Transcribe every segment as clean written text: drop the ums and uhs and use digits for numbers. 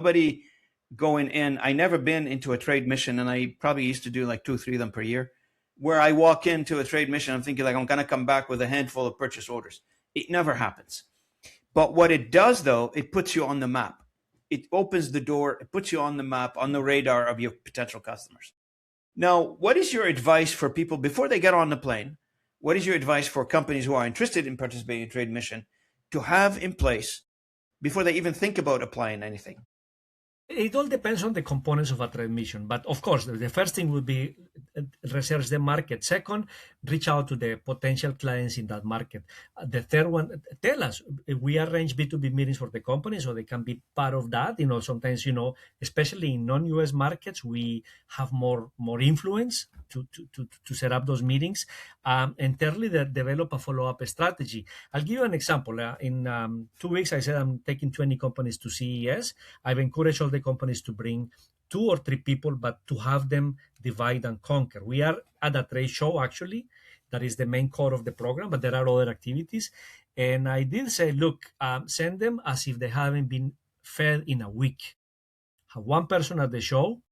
Nobody going in. I never been into a trade mission, and I probably used to do like 2 or 3 of them per year, where I walk into a trade mission, I'm thinking like I'm going to come back with a handful of purchase orders. It never happens. But what it does, though, it puts you on the map. It opens the door. It puts you on the map, on the radar of your potential customers. Now, what is your advice for people before they get on the plane? What is your advice for companies who are interested in participating in a trade mission to have in place before they even think about applying anything? It all depends on the components of a trade mission. But of course, the first thing would be research the market. Second, reach out to the potential clients in that market. The third one, tell us. We arrange B2B meetings for the company so they can be part of that. Sometimes, especially in non-US markets, we have more influence to set up those meetings. And thirdly, develop a follow-up strategy. I'll give you an example. In 2 weeks, I said I'm taking 20 companies to CES. I've encouraged all the companies to bring 2 or 3 people, but to have them divide and conquer. We are at a trade show, actually. That is the main core of the program, but there are other activities. And I did say, look, send them as if they haven't been fed in a week. Have one person at the show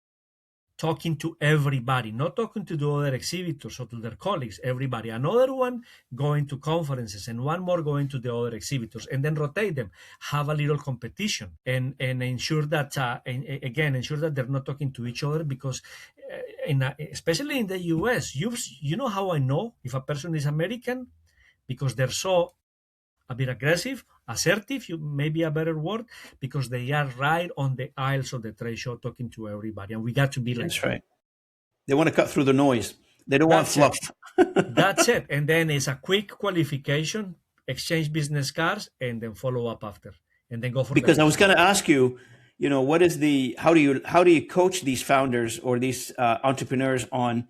talking to everybody, not talking to the other exhibitors or to their colleagues, everybody. Another one going to conferences, and one more going to the other exhibitors, and then rotate them. Have a little competition, and ensure that, ensure that they're not talking to each other, because especially in the US, you know how I know if a person is American? Because they're so a bit aggressive, assertive, maybe a better word, because they are right on the aisles of the trade show talking to everybody. And we got to be like That's right. They want to cut through the noise. They don't want fluff. That's it. And then it's a quick qualification, exchange business cards, and then follow up after. And then go for because I was going to ask you, what is how do you coach these founders or these entrepreneurs on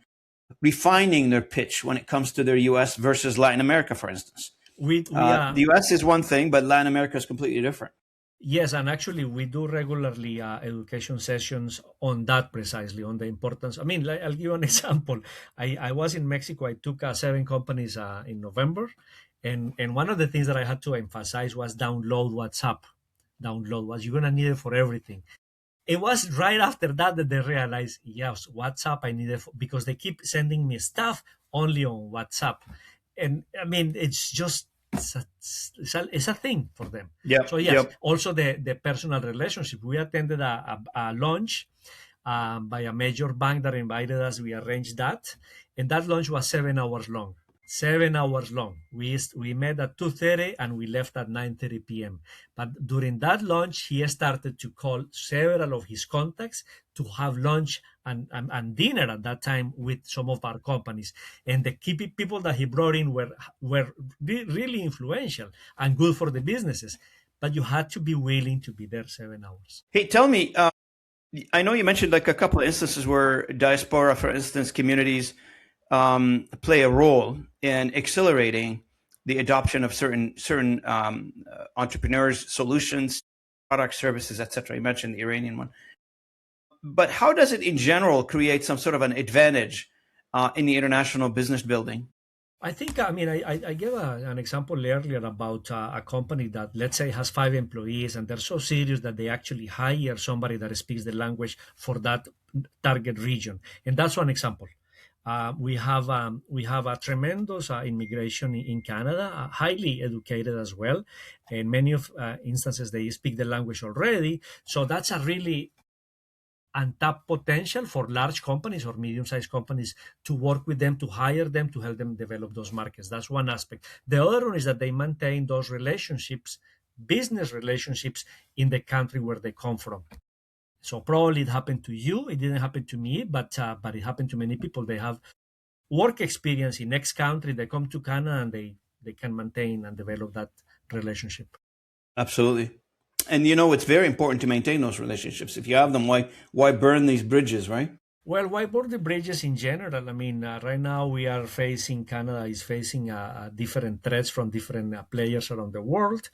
refining their pitch when it comes to their US versus Latin America, for instance? The US is one thing, but Latin America is completely different. Yes, and actually we do regularly education sessions on that, precisely, on the importance. I mean, I'll give you an example. I was in Mexico. I took 7 companies in November, and one of the things that I had to emphasize was download WhatsApp. You're going to need it for everything. It was right after that they realized, yes, WhatsApp I need it because they keep sending me stuff only on WhatsApp. And I mean, it's just, it's a thing for them. Yeah. So yes, also the personal relationship. We attended a lunch by a major bank that invited us. We arranged that, and that lunch was 7 hours long. 7 hours long. We met at 2:30 and we left at 9:30 p.m. But during that lunch, he started to call several of his contacts to have lunch and dinner at that time with some of our companies. And the key people that he brought in were really influential and good for the businesses. But you had to be willing to be there 7 hours. Hey, tell me, I know you mentioned like a couple of instances where diaspora, for instance, communities play a role in accelerating the adoption of certain entrepreneurs, solutions, products, services, etc. You mentioned the Iranian one. But how does it in general create some sort of an advantage in the international business building? I think, I mean, I gave an example earlier about a company that, let's say, has 5 employees, and they're so serious that they actually hire somebody that speaks the language for that target region. And that's one example. We have a tremendous immigration in Canada, highly educated as well. In many of instances, they speak the language already. So that's a really untapped potential for large companies or medium-sized companies to work with them, to hire them, to help them develop those markets. That's one aspect. The other one is that they maintain those relationships, business relationships, in the country where they come from. So probably it happened to you. It didn't happen to me, but it happened to many people. They have work experience in next country. They come to Canada and they can maintain and develop that relationship. Absolutely. And it's very important to maintain those relationships. If you have them, why burn these bridges, right? Well, why burn the bridges in general? I mean, right now Canada is facing different threats from different players around the world,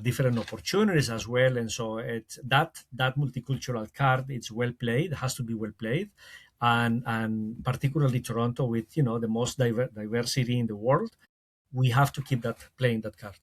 different opportunities as well. And so it's that multicultural card, it's well played, has to be well played. And particularly Toronto with, the most diversity in the world, we have to keep playing that card.